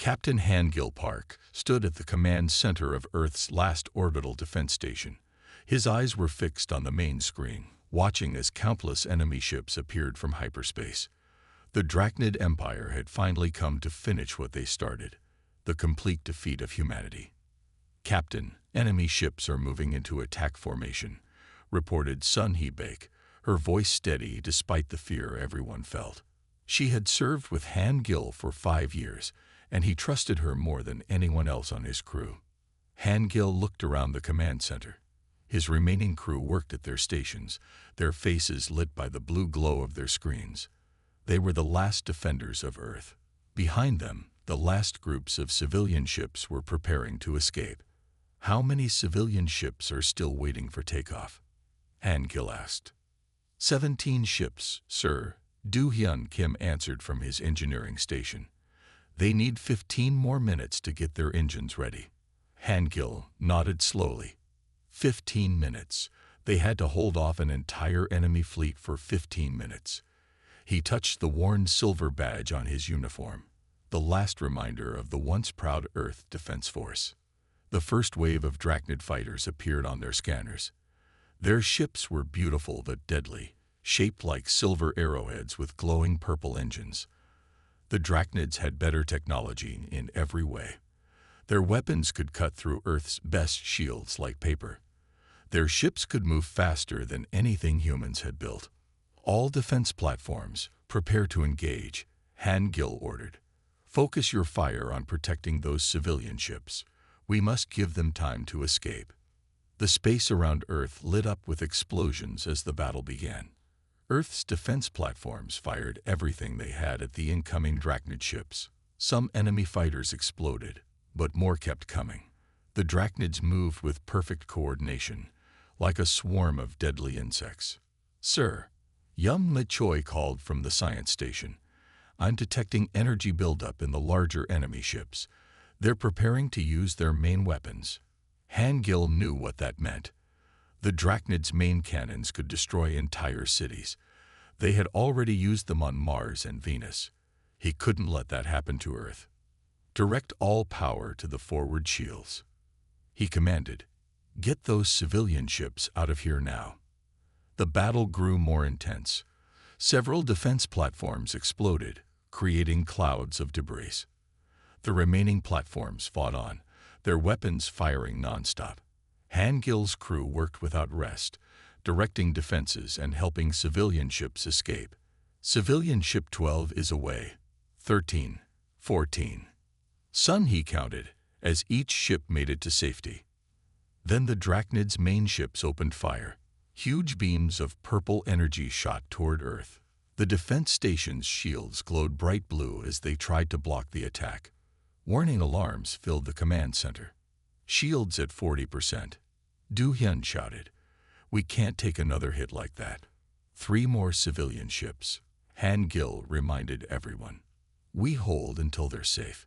Captain Hangil Park stood at the command center of Earth's last orbital defense station. His eyes were fixed on the main screen, watching as countless enemy ships appeared from hyperspace. The Drachnid Empire had finally come to finish what they started, the complete defeat of humanity. "Captain, enemy ships are moving into attack formation," reported Sun He-Bake, her voice steady despite the fear everyone felt. She had served with Han Gil for 5 years, and he trusted her more than anyone else on his crew. Han Gil looked around the command center. His remaining crew worked at their stations, their faces lit by the blue glow of their screens. They were the last defenders of Earth. Behind them, the last groups of civilian ships were preparing to escape. "How many civilian ships are still waiting for takeoff?" Han Gil asked. 17 ships, sir," Do Hyun Kim answered from his engineering station. "They need 15 more minutes to get their engines ready." Han Gil nodded slowly. 15 minutes. They had to hold off an entire enemy fleet for 15 minutes. He touched the worn silver badge on his uniform, the last reminder of the once proud Earth Defense Force. The first wave of Drachnid fighters appeared on their scanners. Their ships were beautiful but deadly, shaped like silver arrowheads with glowing purple engines. The Drachnids had better technology in every way. Their weapons could cut through Earth's best shields like paper. Their ships could move faster than anything humans had built. "All defense platforms, prepare to engage," Han Gil ordered. "Focus your fire on protecting those civilian ships. We must give them time to escape." The space around Earth lit up with explosions as the battle began. Earth's defense platforms fired everything they had at the incoming Drachnid ships. Some enemy fighters exploded, but more kept coming. The Drachnids moved with perfect coordination, like a swarm of deadly insects. "Sir," Yum Le Choi called from the science station, "I'm detecting energy buildup in the larger enemy ships. They're preparing to use their main weapons." Han Gil knew what that meant. The Drachnids' main cannons could destroy entire cities. They had already used them on Mars and Venus. He couldn't let that happen to Earth. "Direct all power to the forward shields," he commanded. "Get those civilian ships out of here now." The battle grew more intense. Several defense platforms exploded, creating clouds of debris. The remaining platforms fought on, their weapons firing nonstop. Han Gil's crew worked without rest, directing defenses and helping civilian ships escape. "Civilian ship 12 is away. 13, 14. Sun He counted, as each ship made it to safety. Then the Drachnid's main ships opened fire. Huge beams of purple energy shot toward Earth. The defense station's shields glowed bright blue as they tried to block the attack. Warning alarms filled the command center. "Shields at 40%. Do Hyun shouted. "We can't take another hit like that." 3 more civilian ships. Han Gil reminded everyone. "We hold until they're safe."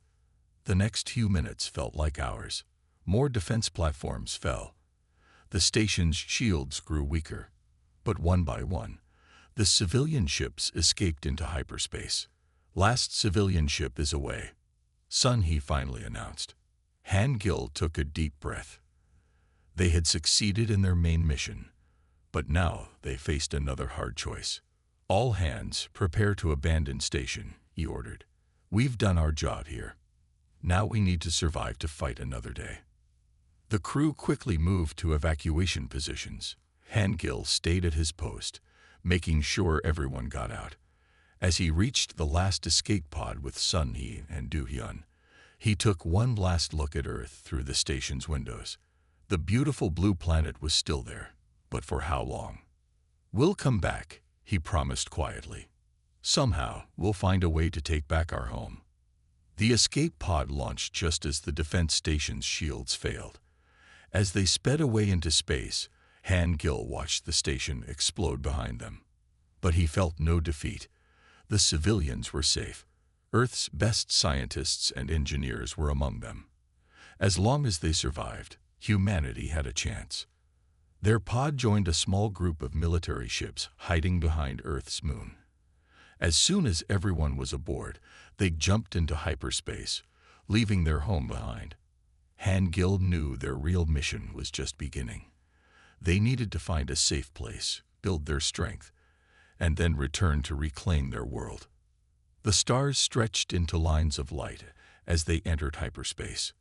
The next few minutes felt like hours. More defense platforms fell. The station's shields grew weaker. But one by one, the civilian ships escaped into hyperspace. "Last civilian ship is away," Sun He finally announced. Han Gil took a deep breath. They had succeeded in their main mission, but now they faced another hard choice. "All hands, prepare to abandon station," he ordered. "We've done our job here. Now we need to survive to fight another day." The crew quickly moved to evacuation positions. Han Gil stayed at his post, making sure everyone got out. As he reached the last escape pod with Sun He and Do Hyun, he took one last look at Earth through the station's windows. The beautiful blue planet was still there, but for how long? "We'll come back," he promised quietly. "Somehow, we'll find a way to take back our home." The escape pod launched just as the defense station's shields failed. As they sped away into space, Han Gil watched the station explode behind them. But he felt no defeat. The civilians were safe. Earth's best scientists and engineers were among them. As long as they survived, humanity had a chance. Their pod joined a small group of military ships hiding behind Earth's moon. As soon as everyone was aboard, they jumped into hyperspace, leaving their home behind. Han Gil knew their real mission was just beginning. They needed to find a safe place, build their strength, and then return to reclaim their world. The stars stretched into lines of light as they entered hyperspace.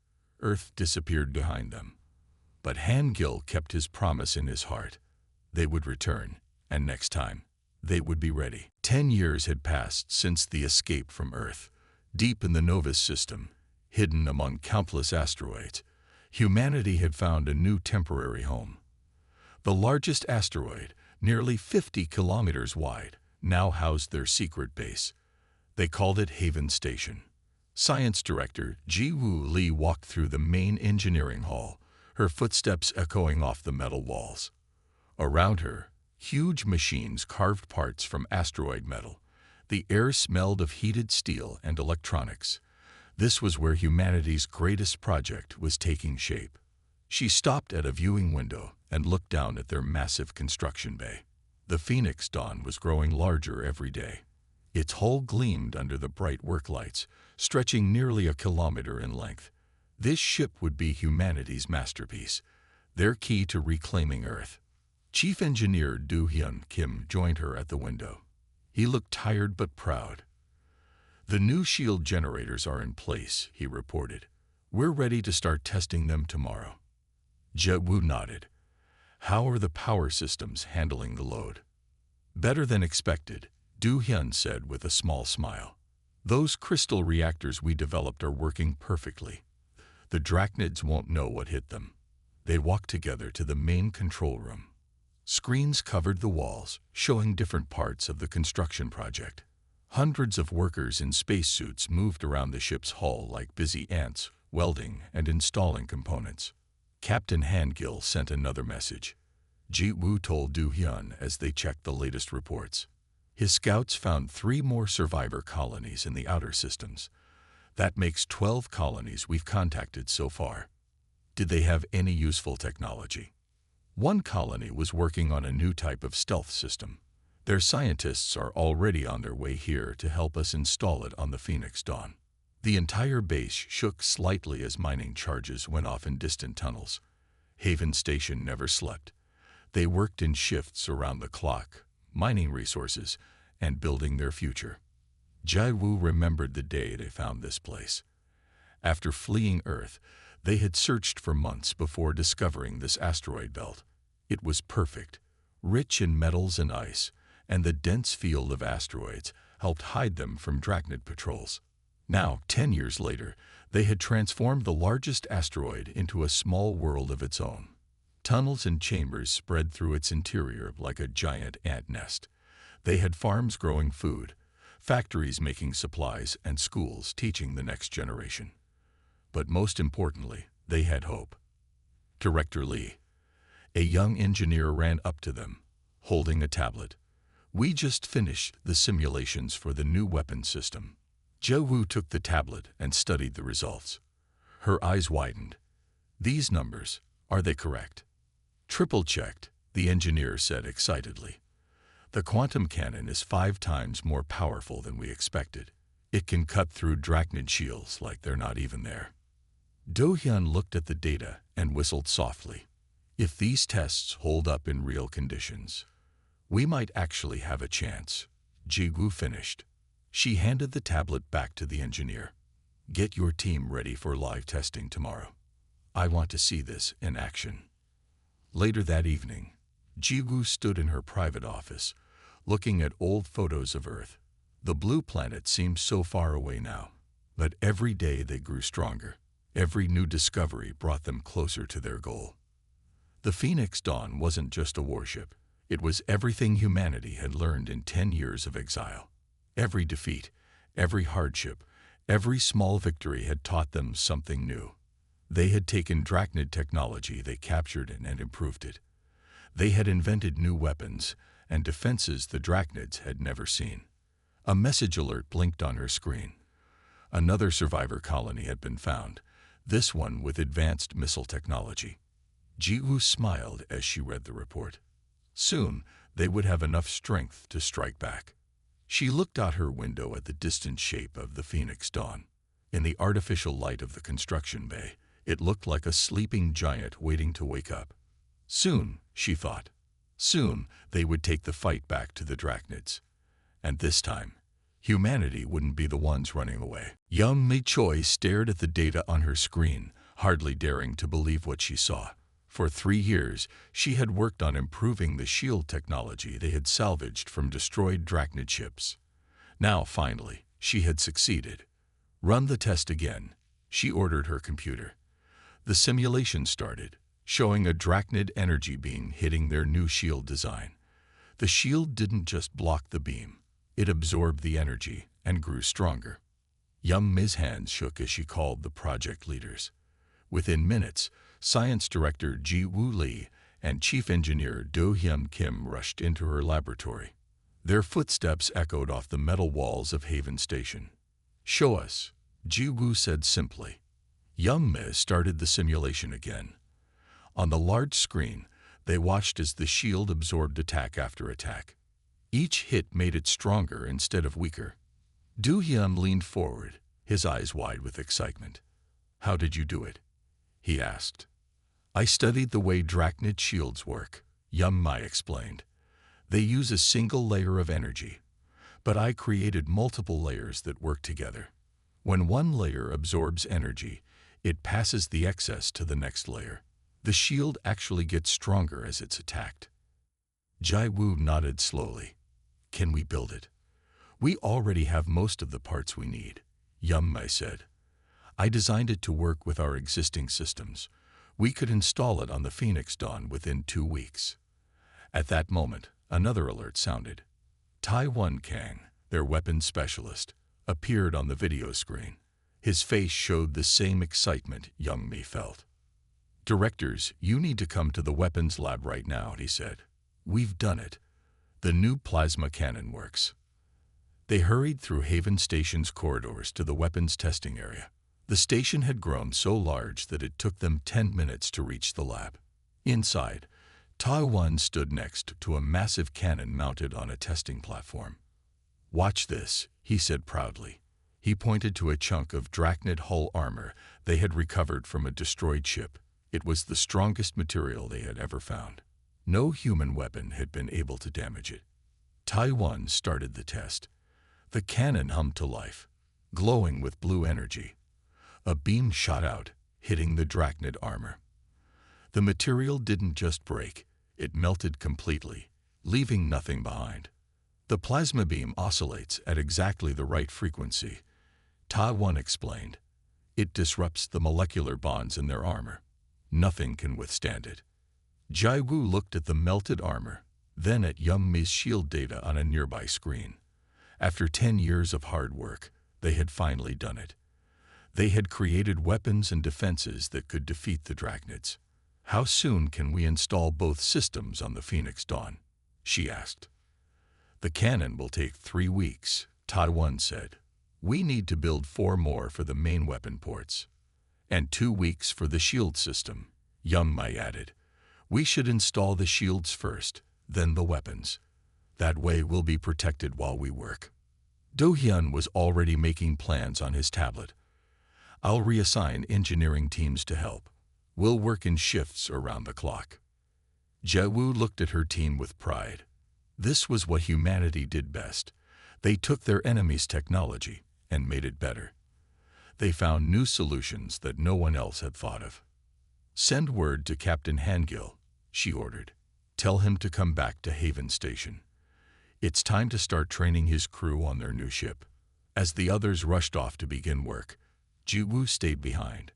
Earth disappeared behind them. But Han Gil kept his promise in his heart. They would return, and next time, they would be ready. 10 years had passed since the escape from Earth. Deep in the Novus system, hidden among countless asteroids, humanity had found a new temporary home. The largest asteroid, nearly 50 kilometers wide, now housed their secret base. They called it Haven Station. Science Director Ji-Woo Lee walked through the main engineering hall, her footsteps echoing off the metal walls. Around her, huge machines carved parts from asteroid metal. The air smelled of heated steel and electronics. This was where humanity's greatest project was taking shape. She stopped at a viewing window and looked down at their massive construction bay. The Phoenix Dawn was growing larger every day. Its hull gleamed under the bright work lights, stretching nearly a kilometer in length. This ship would be humanity's masterpiece, their key to reclaiming Earth. Chief Engineer Do-hyun Kim joined her at the window. He looked tired but proud. "The new shield generators are in place," he reported. "We're ready to start testing them tomorrow." Je-woo nodded. "How are the power systems handling the load?" "Better than expected," Do-hyun said with a small smile. "Those crystal reactors we developed are working perfectly. The Drachnids won't know what hit them." They walked together to the main control room. Screens covered the walls, showing different parts of the construction project. Hundreds of workers in spacesuits moved around the ship's hull like busy ants, welding and installing components. Captain Han Gil sent another message. Ji-Woo told Do-hyun as they checked the latest reports. His scouts found 3 more survivor colonies in the outer systems. That makes 12 colonies we've contacted so far. Did they have any useful technology? One colony was working on a new type of stealth system. Their scientists are already on their way here to help us install it on the Phoenix Dawn. The entire base shook slightly as mining charges went off in distant tunnels. Haven Station never slept. They worked in shifts around the clock, mining resources and building their future. Ji-Woo remembered the day they found this place. After fleeing Earth, they had searched for months before discovering this asteroid belt. It was perfect, rich in metals and ice, and the dense field of asteroids helped hide them from Drachnid patrols. Now, 10 years later, they had transformed the largest asteroid into a small world of its own. Tunnels and chambers spread through its interior like a giant ant nest. They had farms growing food, factories making supplies, and schools teaching the next generation. But most importantly, they had hope. Director Lee, a young engineer, ran up to them, holding a tablet. "We just finished the simulations for the new weapon system." Je-Woo took the tablet and studied the results. Her eyes widened. "These numbers, are they correct?" "Triple-checked," the engineer said excitedly. "The quantum cannon is 5 times more powerful than we expected. It can cut through Drachnid shields like they're not even there." Do-hyun looked at the data and whistled softly. "If these tests hold up in real conditions, we might actually have a chance." Ji-Woo finished. She handed the tablet back to the engineer. "Get your team ready for live testing tomorrow. I want to see this in action." Later that evening, Ji-Woo stood in her private office, looking at old photos of Earth. The blue planet seemed so far away now, but every day they grew stronger. Every new discovery brought them closer to their goal. The Phoenix Dawn wasn't just a warship. It was everything humanity had learned in 10 years of exile. Every defeat, every hardship, every small victory had taught them something new. They had taken Drachnid technology, they captured it and improved it. They had invented new weapons and defenses the Drachnids had never seen. A message alert blinked on her screen. Another survivor colony had been found, this one with advanced missile technology. Ji-Woo smiled as she read the report. Soon, they would have enough strength to strike back. She looked out her window at the distant shape of the Phoenix Dawn. In the artificial light of the construction bay, it looked like a sleeping giant waiting to wake up. Soon, she thought, soon they would take the fight back to the Drachnids. And this time, humanity wouldn't be the ones running away. Young Mi Choi stared at the data on her screen, hardly daring to believe what she saw. For 3 years, she had worked on improving the shield technology they had salvaged from destroyed Drachnid ships. Now, finally, she had succeeded. Run the test again, she ordered her computer. The simulation started, showing a Drachnid energy beam hitting their new shield design. The shield didn't just block the beam, it absorbed the energy and grew stronger. Young Mi's hands shook as she called the project leaders. Within minutes, Science Director Ji-Woo Lee and Chief Engineer Do-Hyun Kim rushed into her laboratory. Their footsteps echoed off the metal walls of Haven Station. "Show us," Ji-Woo said simply. Young Mi started the simulation again. On the large screen, they watched as the shield absorbed attack after attack. Each hit made it stronger instead of weaker. Do-Hyun leaned forward, his eyes wide with excitement. "How did you do it?" he asked. "I studied the way Drachnid shields work," Young Mi explained. "They use a single layer of energy, but I created multiple layers that work together. When one layer absorbs energy, it passes the excess to the next layer. The shield actually gets stronger as it's attacked." Ji-Woo nodded slowly. "Can we build it?" "We already have most of the parts we need," Young Mi said. "I designed it to work with our existing systems. We could install it on the Phoenix Dawn within 2 weeks." At that moment, another alert sounded. Tai-Won Kang, their weapons specialist, appeared on the video screen. His face showed the same excitement Young Mi felt. "Directors, you need to come to the weapons lab right now," he said. "We've done it. The new plasma cannon works." They hurried through Haven Station's corridors to the weapons testing area. The station had grown so large that it took them 10 minutes to reach the lab. Inside, Tai-Won stood next to a massive cannon mounted on a testing platform. "Watch this," he said proudly. He pointed to a chunk of Drachnid hull armor they had recovered from a destroyed ship. It was the strongest material they had ever found. No human weapon had been able to damage it. Tai-Won started the test. The cannon hummed to life, glowing with blue energy. A beam shot out, hitting the Drachnid armor. The material didn't just break, it melted completely, leaving nothing behind. "The plasma beam oscillates at exactly the right frequency," Tai-Won explained. "It disrupts the molecular bonds in their armor. Nothing can withstand it." Ji-Woo looked at the melted armor, then at Young Mi's shield data on a nearby screen. After 10 years of hard work, they had finally done it. They had created weapons and defenses that could defeat the Drachnids. "How soon can we install both systems on the Phoenix Dawn?" she asked. "The cannon will take 3 weeks," Tai-Won said. "We need to build 4 more for the main weapon ports. And 2 weeks for the shield system," Young Mi added. "We should install the shields first, then the weapons. That way we'll be protected while we work." Do-Hyun was already making plans on his tablet. "I'll reassign engineering teams to help. We'll work in shifts around the clock." Ji-Woo looked at her team with pride. This was what humanity did best. They took their enemy's technology and made it better. They found new solutions that no one else had thought of. "Send word to Captain Hangil," she ordered. "Tell him to come back to Haven Station. It's time to start training his crew on their new ship." As the others rushed off to begin work, Ji-Woo stayed behind.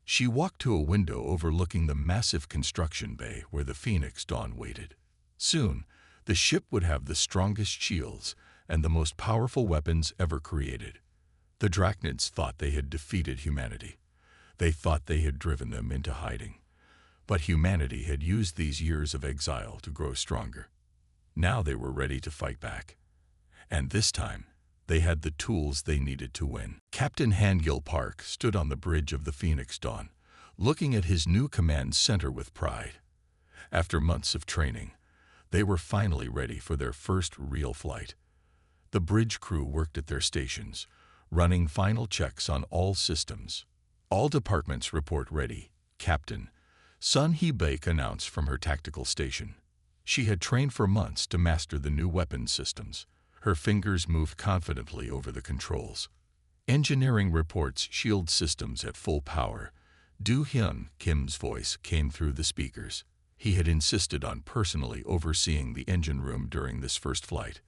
She walked to a window overlooking the massive construction bay where the Phoenix Dawn waited. Soon, the ship would have the strongest shields and the most powerful weapons ever created. The Drachnids thought they had defeated humanity. They thought they had driven them into hiding. But humanity had used these years of exile to grow stronger. Now they were ready to fight back. And this time, they had the tools they needed to win. Captain Hangil Park stood on the bridge of the Phoenix Dawn, looking at his new command center with pride. After months of training, they were finally ready for their first real flight. The bridge crew worked at their stations, running final checks on all systems. All departments report ready, Captain, Sun Hee-baek announced from her tactical station. She had trained for months to master the new weapon systems. Her fingers moved confidently over the controls. Engineering reports shield systems at full power. Do-hyun Kim's voice came through the speakers. He had insisted on personally overseeing the engine room during this first flight.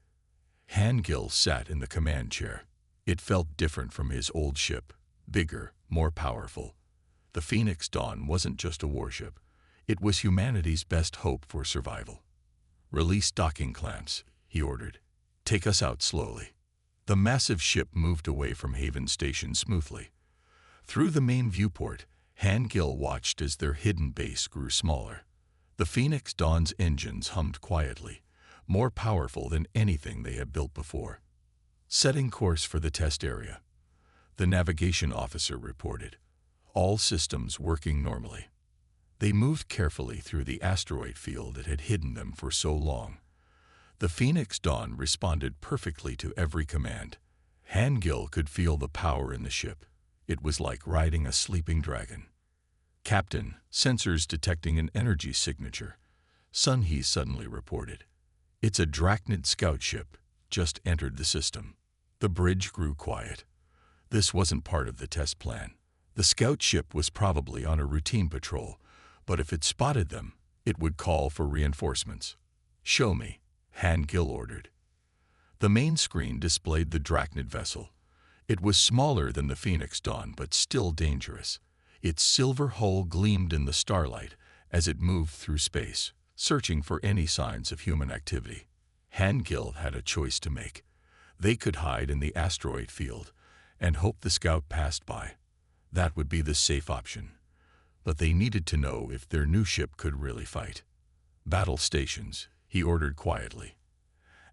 Han-gil sat in the command chair. It felt different from his old ship, bigger, more powerful. The Phoenix Dawn wasn't just a warship. It was humanity's best hope for survival. "Release docking clamps," he ordered. "Take us out slowly." The massive ship moved away from Haven Station smoothly. Through the main viewport, Han-gil watched as their hidden base grew smaller. The Phoenix Dawn's engines hummed quietly, more powerful than anything they had built before. "Setting course for the test area," the navigation officer reported. All systems working normally. They moved carefully through the asteroid field that had hidden them for so long. The Phoenix Dawn responded perfectly to every command. Han-gil could feel the power in the ship. It was like riding a sleeping dragon. "Captain, sensors detecting an energy signature," Sun Hee suddenly reported. "It's a Drachnid scout ship, just entered the system." The bridge grew quiet. This wasn't part of the test plan. The scout ship was probably on a routine patrol, but if it spotted them, it would call for reinforcements. "Show me," Han-gil ordered. The main screen displayed the Drachnid vessel. It was smaller than the Phoenix Dawn, but still dangerous. Its silver hull gleamed in the starlight as it moved through space, searching for any signs of human activity. Han-gil had a choice to make. They could hide in the asteroid field and hope the scout passed by. That would be the safe option. But they needed to know if their new ship could really fight. "Battle stations," he ordered quietly.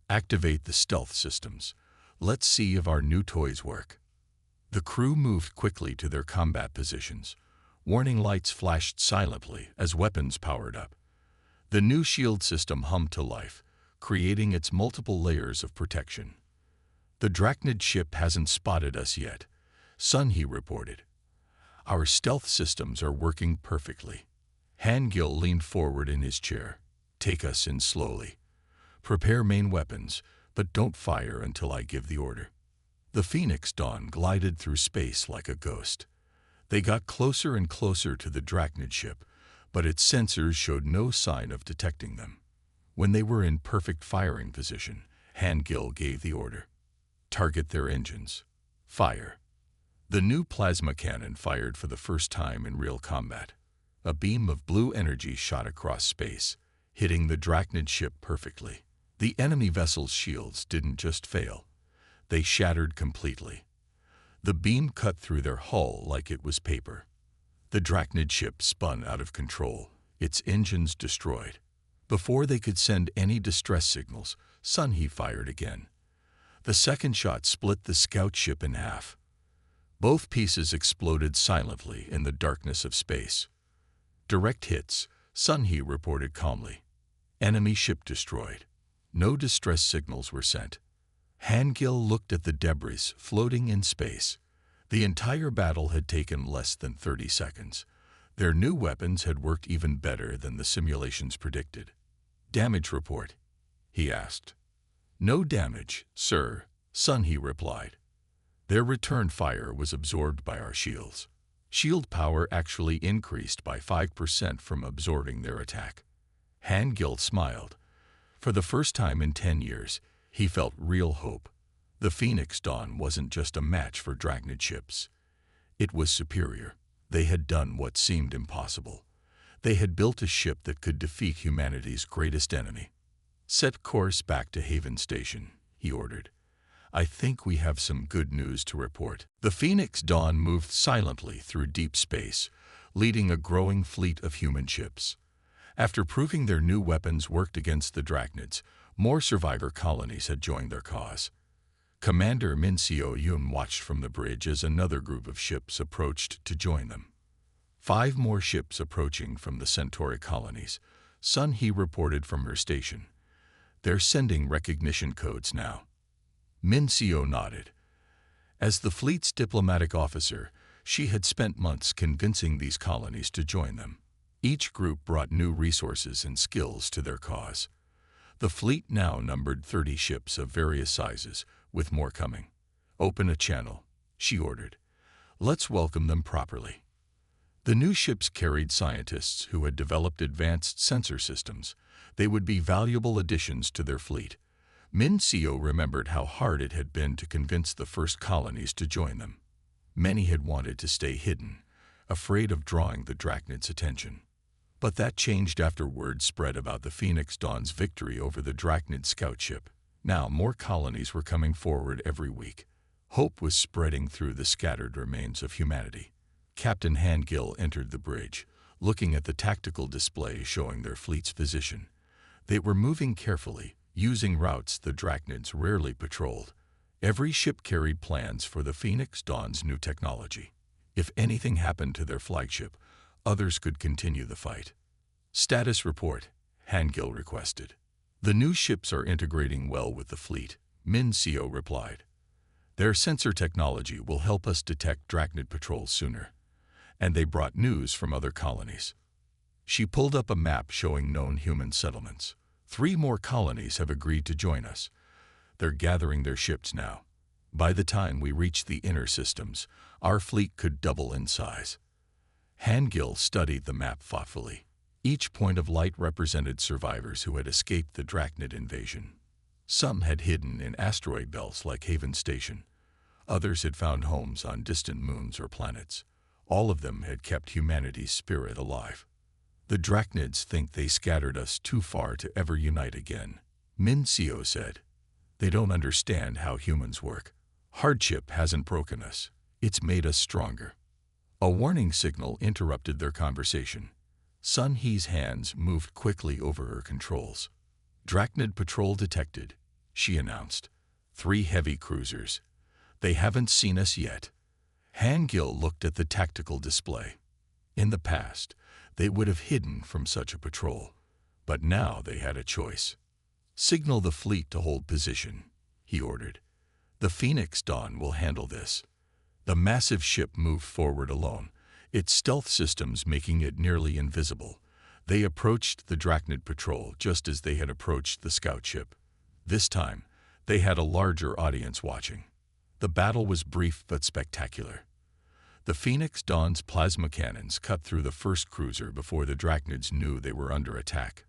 "Activate the stealth systems. Let's see if our new toys work." The crew moved quickly to their combat positions. Warning lights flashed silently as weapons powered up. The new shield system hummed to life, creating its multiple layers of protection. "The Drachnid ship hasn't spotted us yet," Sun Hee reported. "Our stealth systems are working perfectly." Han-gil leaned forward in his chair. "Take us in slowly. Prepare main weapons, but don't fire until I give the order." The Phoenix Dawn glided through space like a ghost. They got closer and closer to the Drachnid ship, but its sensors showed no sign of detecting them. When they were in perfect firing position, Han-gil gave the order. "Target their engines. Fire." The new plasma cannon fired for the first time in real combat. A beam of blue energy shot across space, hitting the Drachnid ship perfectly. The enemy vessel's shields didn't just fail. They shattered completely. The beam cut through their hull like it was paper. The Drachnid ship spun out of control, its engines destroyed. Before they could send any distress signals, Sun Hee fired again. The second shot split the scout ship in half. Both pieces exploded silently in the darkness of space. "Direct hits," Sun Hee reported calmly. "Enemy ship destroyed." No distress signals were sent. Han-gil looked at the debris floating in space. The entire battle had taken less than 30 seconds. Their new weapons had worked even better than the simulations predicted. "Damage report?" he asked. "No damage, sir," Sun Hee replied. "Their return fire was absorbed by our shields. Shield power actually increased by 5% from absorbing their attack." Han-gil smiled. For the first time in 10 years, he felt real hope. The Phoenix Dawn wasn't just a match for Drachnid ships. It was superior. They had done what seemed impossible. They had built a ship that could defeat humanity's greatest enemy. "Set course back to Haven Station," he ordered. "I think we have some good news to report." The Phoenix Dawn moved silently through deep space, leading a growing fleet of human ships. After proving their new weapons worked against the Drachnids, more survivor colonies had joined their cause. Commander Min Seo-yoon watched from the bridge as another group of ships approached to join them. 5 more ships approaching from the Centauri colonies, Sun Hee reported from her station. "They're sending recognition codes now." Min Seo nodded. As the fleet's diplomatic officer, she had spent months convincing these colonies to join them. Each group brought new resources and skills to their cause. The fleet now numbered 30 ships of various sizes, with more coming. "Open a channel," she ordered. "Let's welcome them properly." The new ships carried scientists who had developed advanced sensor systems. They would be valuable additions to their fleet. Min Seo remembered how hard it had been to convince the first colonies to join them. Many had wanted to stay hidden, afraid of drawing the Drachnid's attention. But that changed after word spread about the Phoenix Dawn's victory over the Drachnid scout ship. Now more colonies were coming forward every week. Hope was spreading through the scattered remains of humanity. Captain Handgill entered the bridge, looking at the tactical display showing their fleet's position. They were moving carefully, using routes the Drachnids rarely patrolled. Every ship carried plans for the Phoenix Dawn's new technology. If anything happened to their flagship, others could continue the fight. "Status report," Handgill requested. "The new ships are integrating well with the fleet," Min Seo replied. "Their sensor technology will help us detect Drachnid patrols sooner." And they brought news from other colonies. She pulled up a map showing known human settlements. 3 more colonies have agreed to join us. They're gathering their ships now. By the time we reach the inner systems, our fleet could double in size. Handgill studied the map thoughtfully. Each point of light represented survivors who had escaped the Drachnid invasion. Some had hidden in asteroid belts like Haven Station. Others had found homes on distant moons or planets. All of them had kept humanity's spirit alive. "The Drachnids think they scattered us too far to ever unite again," Min Seo said. "They don't understand how humans work. Hardship hasn't broken us. It's made us stronger." A warning signal interrupted their conversation. Sun Hee's hands moved quickly over her controls. "Drachnid patrol detected," she announced. 3 heavy cruisers. "They haven't seen us yet." Handgill looked at the tactical display. In the past, they would have hidden from such a patrol, but now they had a choice. "Signal the fleet to hold position," he ordered. "The Phoenix Dawn will handle this." The massive ship moved forward alone, its stealth systems making it nearly invisible. They approached the Drachnid patrol just as they had approached the scout ship. This time, they had a larger audience watching. The battle was brief but spectacular. The Phoenix Dawn's plasma cannons cut through the first cruiser before the Drachnids knew they were under attack.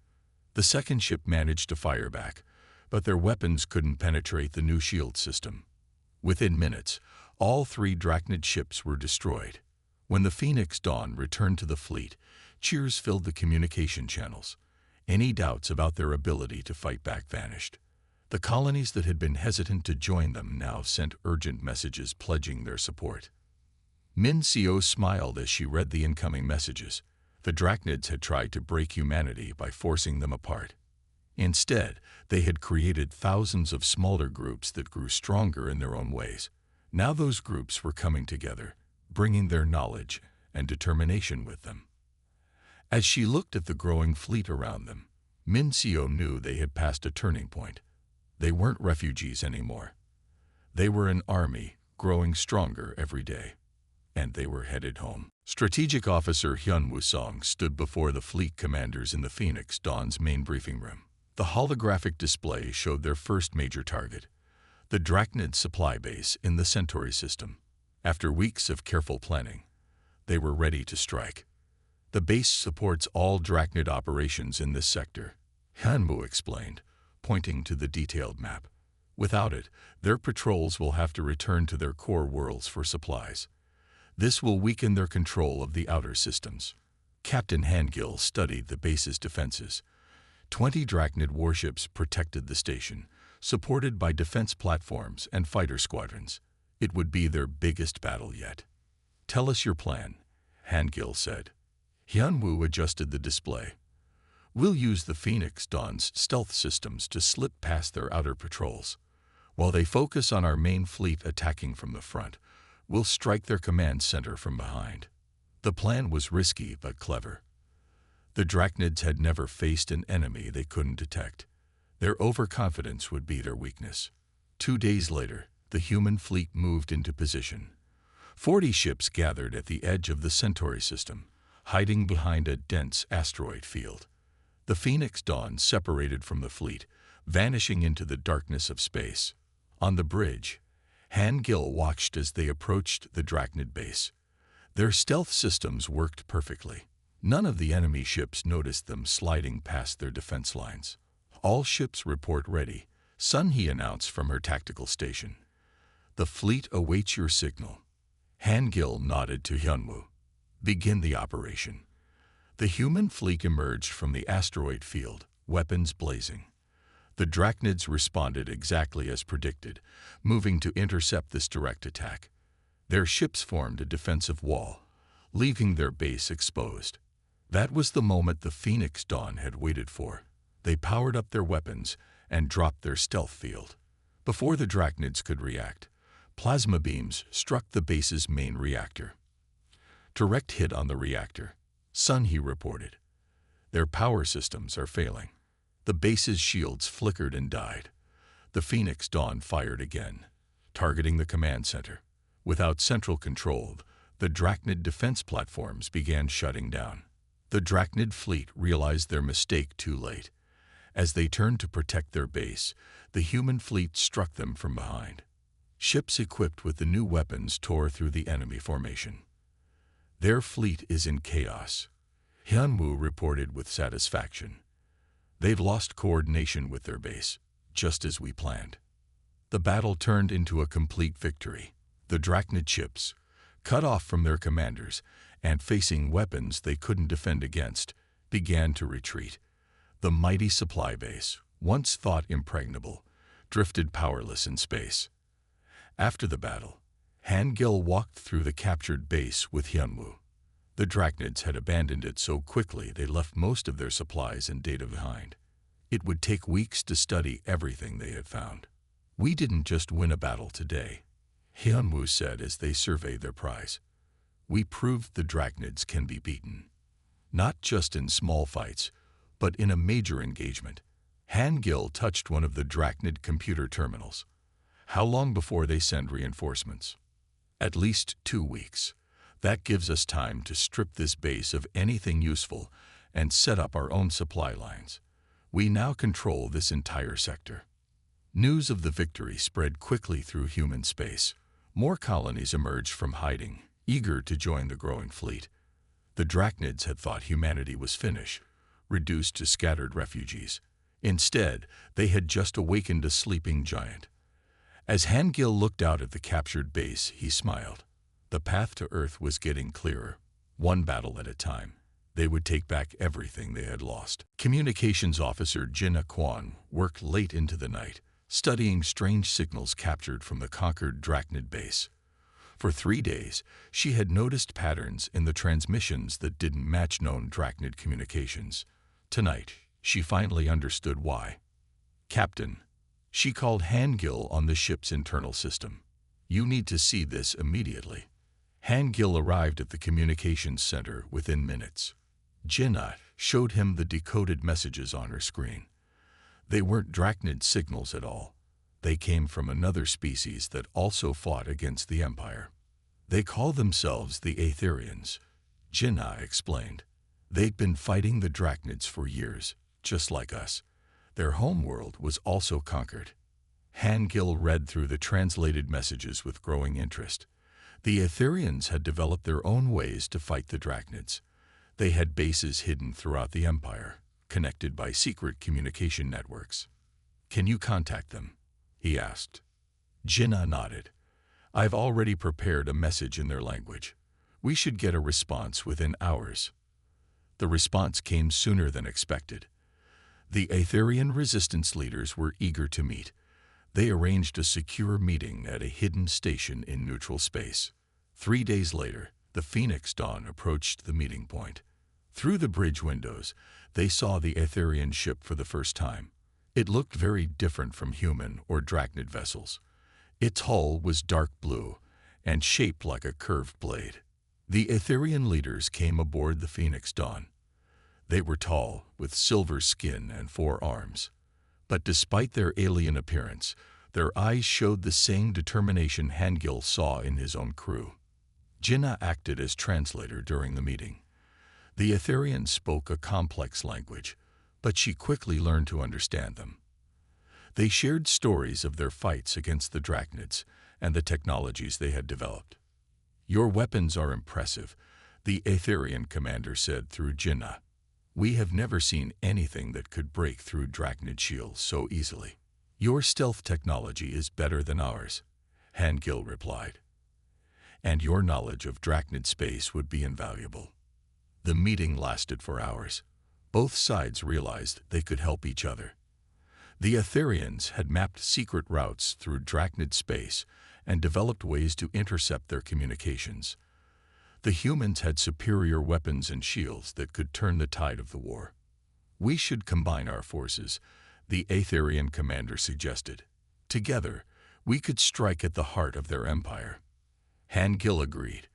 The second ship managed to fire back, but their weapons couldn't penetrate the new shield system. Within minutes, all 3 Drachnid ships were destroyed. When the Phoenix Dawn returned to the fleet, cheers filled the communication channels. Any doubts about their ability to fight back vanished. The colonies that had been hesitant to join them now sent urgent messages pledging their support. Min Seo smiled as she read the incoming messages. The Drachnids had tried to break humanity by forcing them apart. Instead, they had created thousands of smaller groups that grew stronger in their own ways. Now those groups were coming together, bringing their knowledge and determination with them. As she looked at the growing fleet around them, Min Seo knew they had passed a turning point. They weren't refugees anymore. They were an army, growing stronger every day. And they were headed home. Strategic Officer Hyun Woo-song stood before the fleet commanders in the Phoenix Dawn's main briefing room. The holographic display showed their first major target, the Drachnid supply base in the Centauri system. After weeks of careful planning, they were ready to strike. "The base supports all Drachnid operations in this sector," Hyun Woo explained, pointing to the detailed map. "Without it, their patrols will have to return to their core worlds for supplies. This will weaken their control of the outer systems." Captain Handgill studied the base's defenses. 20 Drachnid warships protected the station, supported by defense platforms and fighter squadrons. It would be their biggest battle yet. "Tell us your plan," Handgill said. Hyun Woo adjusted the display. "We'll use the Phoenix Dawn's stealth systems to slip past their outer patrols. While they focus on our main fleet attacking from the front, we'll strike their command center from behind." The plan was risky but clever. The Drachnids had never faced an enemy they couldn't detect. Their overconfidence would be their weakness. 2 days later, The human fleet moved into position. 40 ships gathered at the edge of the Centauri system, hiding behind a dense asteroid field. The Phoenix Dawn separated from the fleet, vanishing into the darkness of space. On the bridge, Han Gil watched as they approached the Drachnid base. Their stealth systems worked perfectly. None of the enemy ships noticed them sliding past their defense lines. "All ships report ready," Sun He announced from her tactical station. "The fleet awaits your signal." Han Gil nodded to Hyunwoo. "Begin the operation." The human fleet emerged from the asteroid field, weapons blazing. The Drachnids responded exactly as predicted, moving to intercept this direct attack. Their ships formed a defensive wall, leaving their base exposed. That was the moment the Phoenix Dawn had waited for. They powered up their weapons and dropped their stealth field. Before the Drachnids could react, plasma beams struck the base's main reactor. "Direct hit on the reactor," Sun He reported. "Their power systems are failing." The base's shields flickered and died. The Phoenix Dawn fired again, targeting the command center. Without central control, the Drachnid defense platforms began shutting down. The Drachnid fleet realized their mistake too late. As they turned to protect their base, the human fleet struck them from behind. Ships equipped with the new weapons tore through the enemy formation. "Their fleet is in chaos," Hyunwoo reported with satisfaction. "They've lost coordination with their base, just as we planned." The battle turned into a complete victory. The Drachnid ships, cut off from their commanders and facing weapons they couldn't defend against, began to retreat. The mighty supply base, once thought impregnable, drifted powerless in space. After the battle, Han Gil walked through the captured base with Hyunwoo. The Drachnids had abandoned it so quickly they left most of their supplies and data behind. It would take weeks to study everything they had found. "We didn't just win a battle today," Hyunwoo said as they surveyed their prize. "We proved the Drachnids can be beaten. Not just in small fights, but in a major engagement." Han Gil touched one of the Drachnid computer terminals. "How long before they send reinforcements?" "At least 2 weeks. That gives us time to strip this base of anything useful and set up our own supply lines. We now control this entire sector." News of the victory spread quickly through human space. More colonies emerged from hiding, eager to join the growing fleet. The Drachnids had thought humanity was finished, reduced to scattered refugees. Instead, they had just awakened a sleeping giant. As Han Gil looked out at the captured base, he smiled. The path to Earth was getting clearer. One battle at a time, they would take back everything they had lost. Communications officer Jin Kwan worked late into the night, studying strange signals captured from the conquered Drachnid base. For 3 days, she had noticed patterns in the transmissions that didn't match known Drachnid communications. Tonight, she finally understood why. "Captain," she called Han Gil on the ship's internal system. "You need to see this immediately." Han Gil arrived at the communications center within minutes. Jinnah showed him the decoded messages on her screen. They weren't Drachnid signals at all. They came from another species that also fought against the Empire. "They call themselves the Aetherians," Jinnah explained. "They'd been fighting the Drachnids for years, just like us. Their homeworld was also conquered." Han Gil read through the translated messages with growing interest. The Aetherians had developed their own ways to fight the Drachnids. They had bases hidden throughout the Empire, connected by secret communication networks. "Can you contact them?" he asked. Jinnah nodded. "I've already prepared a message in their language. We should get a response within hours." The response came sooner than expected. The Aetherian resistance leaders were eager to meet. They arranged a secure meeting at a hidden station in neutral space. 3 days later, the Phoenix Dawn approached the meeting point. Through the bridge windows, they saw the Aetherian ship for the first time. It looked very different from human or Drachnid vessels. Its hull was dark blue and shaped like a curved blade. The Aetherian leaders came aboard the Phoenix Dawn. They were tall, with silver skin and 4 arms. But despite their alien appearance, Their eyes showed the same determination Hangil saw in his own crew. Jinnah acted as translator during the meeting. The Etherians spoke a complex language, but she quickly learned to understand them. They shared stories of their fights against the Drachnids and the technologies they had developed. "Your weapons are impressive," the Etherian commander said through Jinnah. "We have never seen anything that could break through Drachnid shields so easily." "Your stealth technology is better than ours," Hangil replied. "And your knowledge of Drachnid space would be invaluable." The meeting lasted for hours. Both sides realized they could help each other. The Etherians had mapped secret routes through Drachnid space and developed ways to intercept their communications. The humans had superior weapons and shields that could turn the tide of the war. "We should combine our forces," the Etherian commander suggested. "Together, we could strike at the heart of their empire." Hangil agreed.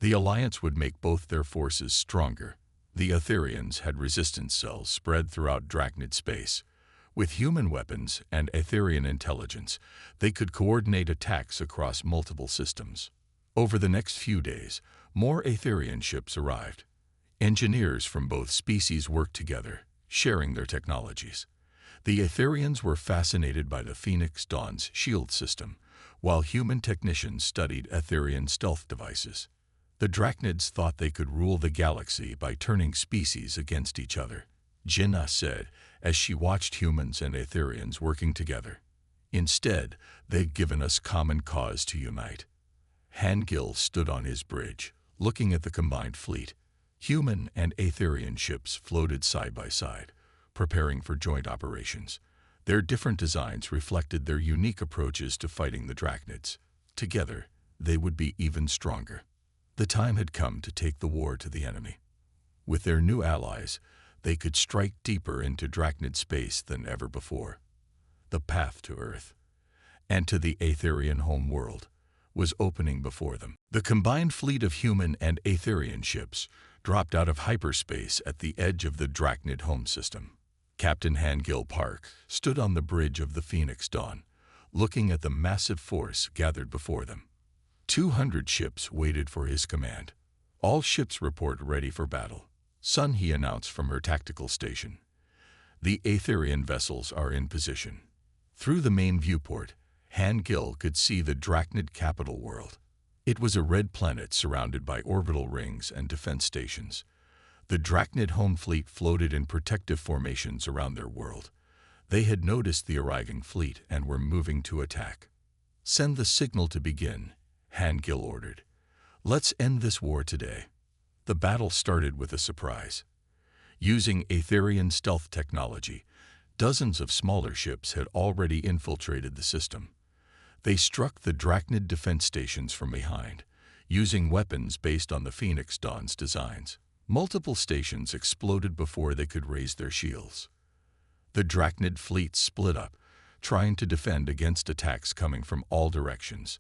The alliance would make both their forces stronger. The Etherians had resistance cells spread throughout Drachnid space. With human weapons and Etherian intelligence, they could coordinate attacks across multiple systems. Over the next few days, more Etherian ships arrived. Engineers from both species worked together, sharing their technologies. The Etherians were fascinated by the Phoenix Dawn's shield system, while human technicians studied Etherian stealth devices. The Drachnids thought they could rule the galaxy by turning species against each other, Jinnah said as she watched humans and Etherians working together. "Instead, they've given us common cause to unite." Hangil stood on his bridge, looking at the combined fleet. Human and Etherian ships floated side by side, preparing for joint operations. Their different designs reflected their unique approaches to fighting the Drachnids. Together, they would be even stronger. The time had come to take the war to the enemy. With their new allies, they could strike deeper into Drachnid space than ever before. The path to Earth, and to the Etherian home world, was opening before them. The combined fleet of human and Etherian ships dropped out of hyperspace at the edge of the Drachnid home system. Captain Hangil Park stood on the bridge of the Phoenix Dawn, looking at the massive force gathered before them. 200 ships waited for his command. "All ships report ready for battle," Sun he announced from her tactical station. "The Etherian vessels are in position." Through the main viewport, Hangil could see the Drachnid capital world. It was a red planet surrounded by orbital rings and defense stations. The Drachnid home fleet floated in protective formations around their world. They had noticed the arriving fleet and were moving to attack. "Send the signal to begin," Hangil ordered. "Let's end this war today." The battle started with a surprise. Using Etherian stealth technology, dozens of smaller ships had already infiltrated the system. They struck the Drachnid defense stations from behind, using weapons based on the Phoenix Dawn's designs. Multiple stations exploded before they could raise their shields. The Drachnid fleet split up, trying to defend against attacks coming from all directions.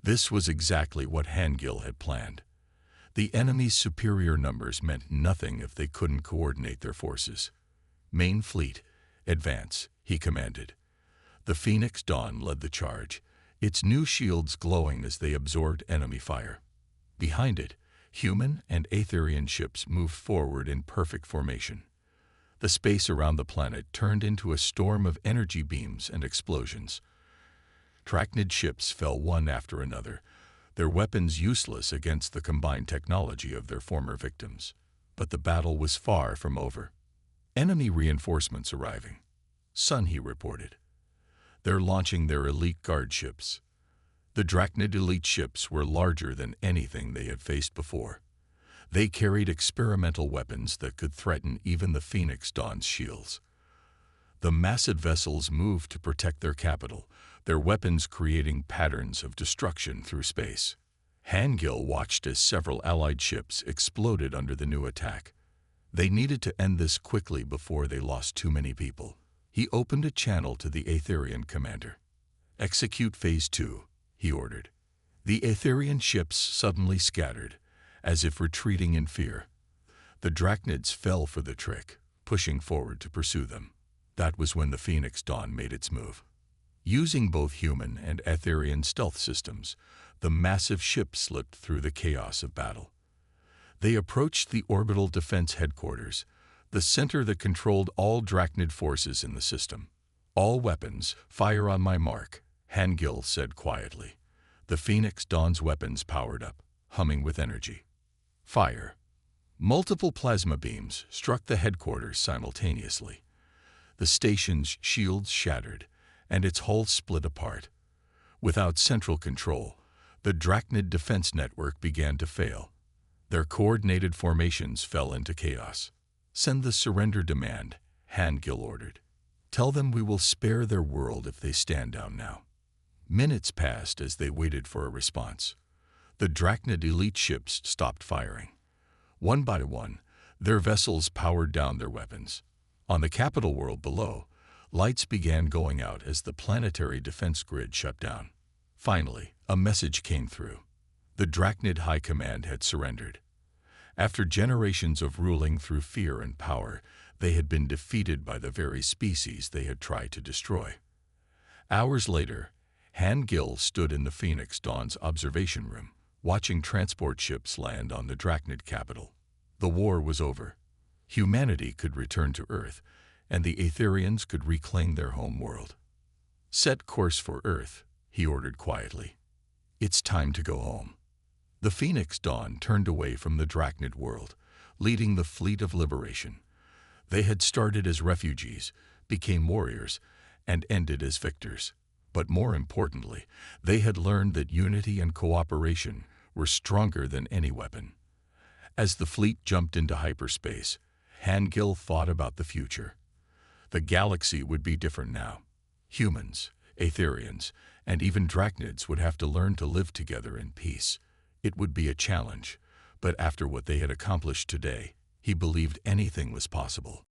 This was exactly what Hangil had planned. The enemy's superior numbers meant nothing if they couldn't coordinate their forces. "Main fleet, advance," he commanded. The Phoenix Dawn led the charge, its new shields glowing as they absorbed enemy fire. Behind it, human and Etherian ships moved forward in perfect formation. The space around the planet turned into a storm of energy beams and explosions. Drachnid ships fell one after another, their weapons useless against the combined technology of their former victims. But the battle was far from over. "Enemy reinforcements arriving," Sun he reported. "They're launching their elite guard ships." The Drachnid elite ships were larger than anything they had faced before. They carried experimental weapons that could threaten even the Phoenix Dawn's shields. The massive vessels moved to protect their capital, their weapons creating patterns of destruction through space. Hangil watched as several Allied ships exploded under the new attack. They needed to end this quickly before they lost too many people. He opened a channel to the Etherian commander. "Execute Phase 2, he ordered. The Etherian ships suddenly scattered, as if retreating in fear. The Drachnids fell for the trick, pushing forward to pursue them. That was when the Phoenix Dawn made its move. Using both human and Etherian stealth systems, the massive ship slipped through the chaos of battle. They approached the orbital defense headquarters, the center that controlled all Drachnid forces in the system. "All weapons, fire on my mark," Hangil said quietly. The Phoenix Dawn's weapons powered up, humming with energy. Fire. Multiple plasma beams struck the headquarters simultaneously. The station's shields shattered, and its hull split apart. Without central control, the Drachnid defense network began to fail. Their coordinated formations fell into chaos. "Send the surrender demand," Hangil ordered. "Tell them we will spare their world if they stand down now." Minutes passed as they waited for a response. The Drachnid elite ships stopped firing. One by one, their vessels powered down their weapons. On the capital world below, lights began going out as the planetary defense grid shut down. Finally, a message came through. The Drachnid High Command had surrendered. After generations of ruling through fear and power, they had been defeated by the very species they had tried to destroy. Hours later, Hangil stood in the Phoenix Dawn's observation room, watching transport ships land on the Drachnid capital. The war was over. Humanity could return to Earth, and the Aetherians could reclaim their home world. "Set course for Earth," he ordered quietly. "It's time to go home." The Phoenix Dawn turned away from the Drachnid world, leading the fleet of liberation. They had started as refugees, became warriors, and ended as victors. But more importantly, they had learned that unity and cooperation were stronger than any weapon. As the fleet jumped into hyperspace, Hangil thought about the future. The galaxy would be different now. Humans, Aetherians, and even Drachnids would have to learn to live together in peace. It would be a challenge, but after what they had accomplished today, he believed anything was possible.